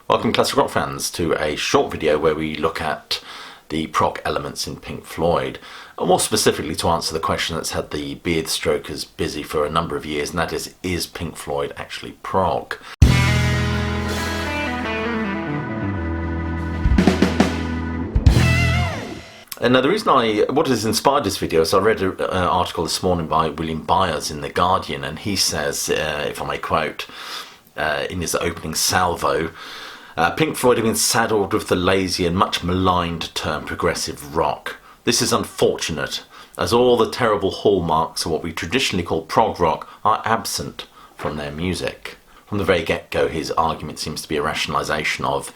Welcome classic rock fans to a short video where we look at the prog elements in Pink Floyd, and more specifically to answer the question that's had the beard strokers busy for a number of years, and that is Pink Floyd actually prog? And now the reason what has inspired this video is I read an article this morning by William Byers in The Guardian, and he says, if I may quote, in his opening salvo, Pink Floyd have been saddled with the lazy and much maligned term progressive rock. This is unfortunate, as all the terrible hallmarks of what we traditionally call prog rock are absent from their music. From the very get-go, his argument seems to be a rationalisation of,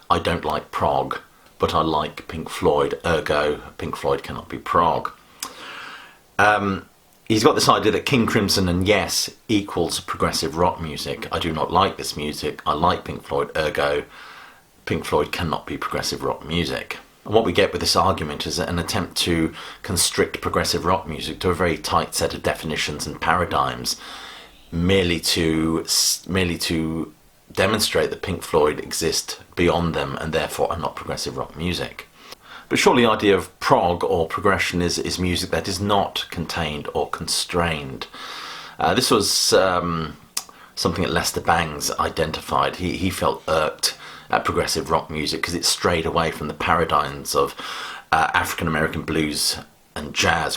I don't like prog, but I like Pink Floyd, ergo Pink Floyd cannot be prog. He's got this idea that King Crimson and Yes equals progressive rock music. I do not like this music, I like Pink Floyd, ergo Pink Floyd cannot be progressive rock music. And what we get with this argument is an attempt to constrict progressive rock music to a very tight set of definitions and paradigms, merely to demonstrate that Pink Floyd exist beyond them and therefore are not progressive rock music. But surely the idea of prog or progression is music that is not contained or constrained. This was something that Lester Bangs identified. He felt irked at progressive rock music because it strayed away from the paradigms of African American blues and jazz,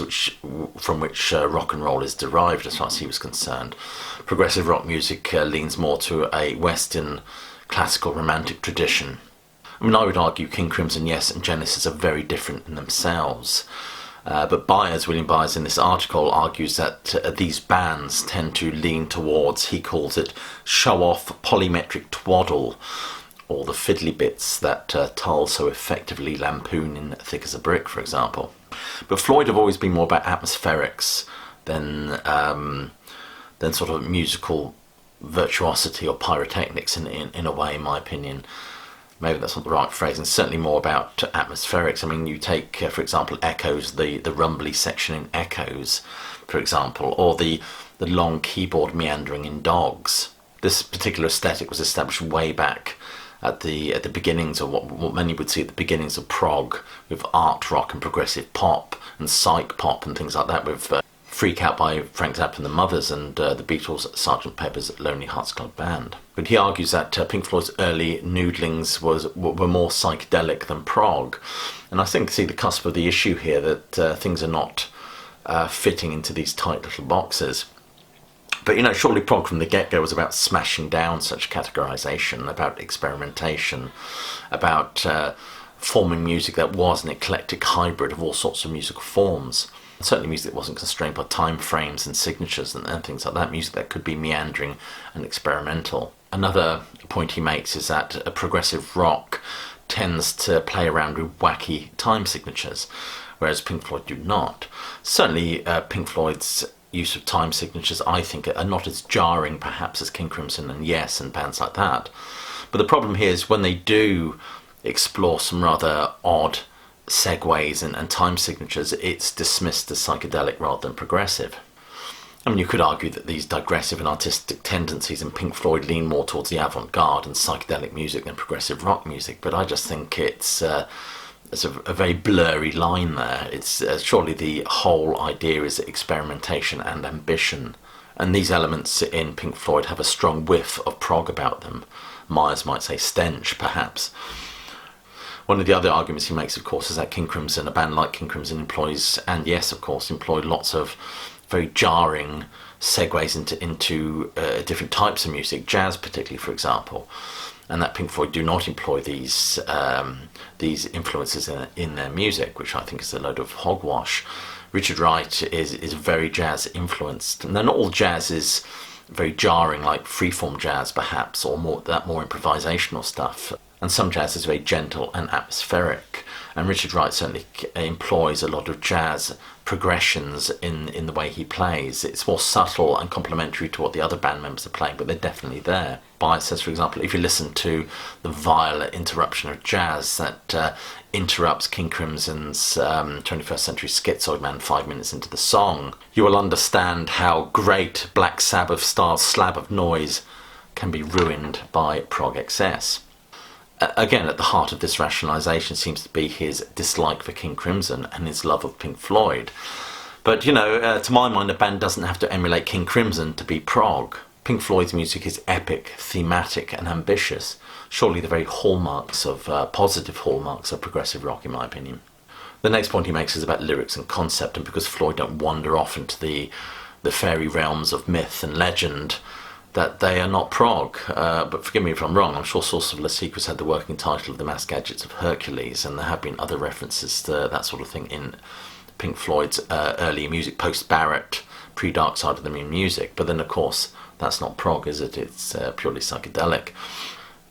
from which rock and roll is derived as far as he was concerned. Progressive rock music leans more to a Western classical romantic tradition. I mean, I would argue King Crimson, Yes and Genesis are very different in themselves. But William Byers in this article argues that these bands tend to lean towards, he calls it, show-off polymetric twaddle, or the fiddly bits that Tull so effectively lampoon in Thick as a Brick, for example. But Floyd have always been more about atmospherics than sort of musical virtuosity or pyrotechnics in a way, in my opinion. Maybe that's not the right phrase, and certainly more about atmospherics. I mean, you take, for example, Echoes, the rumbly section in Echoes, for example, or the long keyboard meandering in Dogs. This particular aesthetic was established way back at the beginnings of what many would see at the beginnings of prog, with art rock and progressive pop and psych pop and things like that, with Freak Out by Frank Zappa and the Mothers and the Beatles' Sgt. Pepper's Lonely Hearts Club Band. But he argues that Pink Floyd's early noodlings were more psychedelic than prog. And I think, see the cusp of the issue here, that things are not fitting into these tight little boxes. But, surely prog from the get-go was about smashing down such categorization, about experimentation, about forming music that was an eclectic hybrid of all sorts of musical forms. Certainly music that wasn't constrained by time frames and signatures and things like that, music that could be meandering and experimental. Another point he makes is that a progressive rock tends to play around with wacky time signatures, whereas Pink Floyd do not. Certainly Pink Floyd's use of time signatures, I think, are not as jarring perhaps as King Crimson and Yes and bands like that. But the problem here is when they do explore some rather odd segues and time signatures, it's dismissed as psychedelic rather than progressive. I mean, you could argue that these digressive and artistic tendencies in Pink Floyd lean more towards the avant-garde and psychedelic music than progressive rock music, but I just think it's a very blurry line there. It's surely the whole idea is experimentation and ambition, and these elements in Pink Floyd have a strong whiff of prog about them. Myers might say stench, perhaps. One of the other arguments he makes, of course, is that King Crimson, a band like King Crimson, employs lots of very jarring segues into different types of music, jazz particularly, for example, and that Pink Floyd do not employ these influences in their music, which I think is a load of hogwash. Richard Wright is very jazz influenced, and then not all jazz is very jarring, like freeform jazz perhaps, or more improvisational stuff. And some jazz is very gentle and atmospheric. And Richard Wright certainly employs a lot of jazz progressions in the way he plays. It's more subtle and complementary to what the other band members are playing, but they're definitely there. Byers says, for example, if you listen to the violent interruption of jazz that interrupts King Crimson's 21st Century Schizoid Man 5 minutes into the song, you will understand how great Black Sabbath-style slab of noise can be ruined by prog excess. Again, at the heart of this rationalisation seems to be his dislike for King Crimson and his love of Pink Floyd. But, to my mind, a band doesn't have to emulate King Crimson to be prog. Pink Floyd's music is epic, thematic and ambitious. Surely the very positive hallmarks of progressive rock, in my opinion. The next point he makes is about lyrics and concept, and because Floyd don't wander off into the fairy realms of myth and legend, that they are not prog. But forgive me if I'm wrong, I'm sure Source of Le Secrets had the working title of The Mass Gadgets of Hercules, and there have been other references to that sort of thing in Pink Floyd's earlier music, post-Barrett, pre-Dark Side of the Moon music. But then, of course, that's not prog, is it? It's purely psychedelic.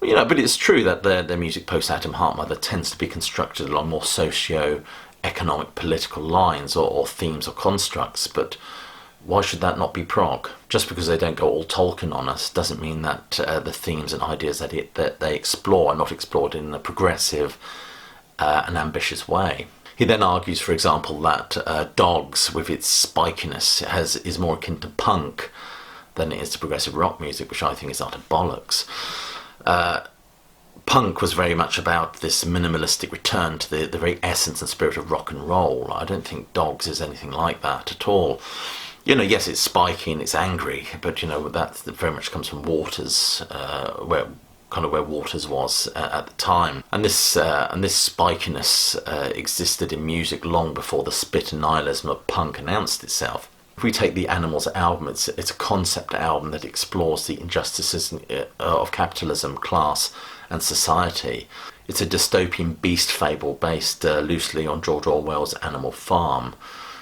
But it's true that their music post-Atom Heart Mother tends to be constructed along more socio-economic political lines or themes or constructs. But why should that not be prog? Just because they don't go all Tolkien on us doesn't mean that the themes and ideas that they explore are not explored in a progressive and ambitious way. He then argues, for example, that Dogs, with its spikiness, is more akin to punk than it is to progressive rock music, which I think is utter bollocks. Punk was very much about this minimalistic return to the very essence and spirit of rock and roll. I don't think Dogs is anything like that at all. Yes, it's spiky and it's angry, but that very much comes from Waters, where Waters was at the time, and this spikiness existed in music long before the spit and nihilism of punk announced itself. If we take the Animals album, it's a concept album that explores the injustices of capitalism, class and society. It's a dystopian beast fable based loosely on George Orwell's Animal Farm.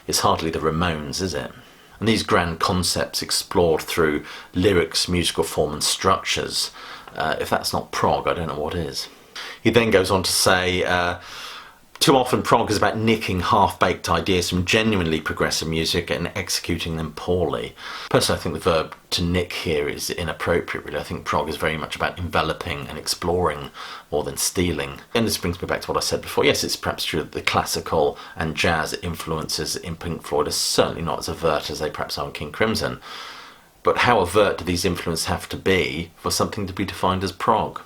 It's hardly the Ramones, is it? And these grand concepts explored through lyrics, musical form and structures, if that's not prog, I don't know what is. He then goes on to say, too often prog is about nicking half-baked ideas from genuinely progressive music and executing them poorly. Personally, I think the verb to nick here is inappropriate, really. I think prog is very much about enveloping and exploring more than stealing. And this brings me back to what I said before. Yes, it's perhaps true that the classical and jazz influences in Pink Floyd are certainly not as overt as they perhaps are in King Crimson. But how overt do these influences have to be for something to be defined as prog?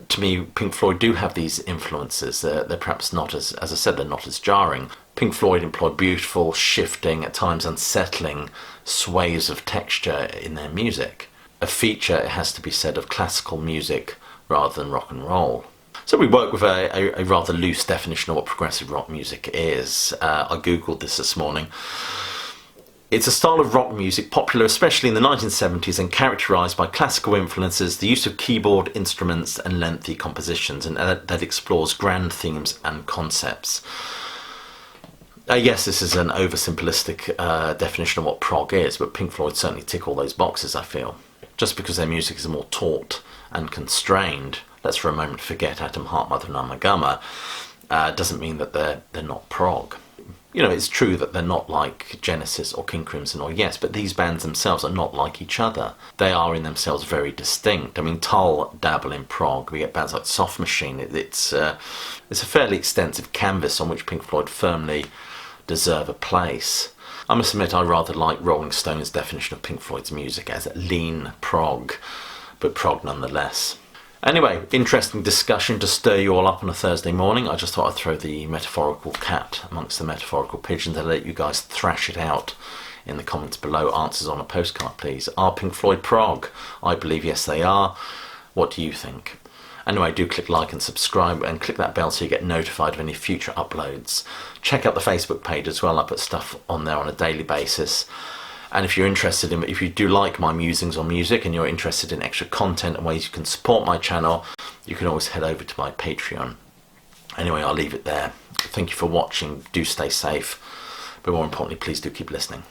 To me, Pink Floyd do have these influences. They're perhaps not as I said, they're not as jarring. Pink Floyd employed beautiful, shifting, at times unsettling sways of texture in their music. A feature, it has to be said, of classical music rather than rock and roll. So we work with a rather loose definition of what progressive rock music is. I googled this morning. It's a style of rock music popular especially in the 1970s and characterised by classical influences, the use of keyboard instruments and lengthy compositions, and that explores grand themes and concepts. Yes, this is an oversimplistic definition of what prog is, but Pink Floyd certainly tick all those boxes, I feel. Just because their music is more taut and constrained, let's for a moment forget Atom Heart Mother and Amagama, doesn't mean that they're not prog. It's true that they're not like Genesis or King Crimson or Yes, but these bands themselves are not like each other. They are in themselves very distinct. I mean, Tull dabble in prog. We get bands like Soft Machine. It's a fairly extensive canvas on which Pink Floyd firmly deserve a place. I must admit I rather like Rolling Stone's definition of Pink Floyd's music as lean prog, but prog nonetheless. Anyway, interesting discussion to stir you all up on a Thursday morning. I just thought I'd throw the metaphorical cat amongst the metaphorical pigeons and let you guys thrash it out in the comments below. Answers on a postcard, please. Are Pink Floyd prog? I believe yes they are. What do you think? Anyway, do click like and subscribe and click that bell so you get notified of any future uploads. Check out the Facebook page as well. I put stuff on there on a daily basis. And if you do like my musings on music and you're interested in extra content and ways you can support my channel, you can always head over to my Patreon. Anyway, I'll leave it there. Thank you for watching. Do stay safe. But more importantly, please do keep listening.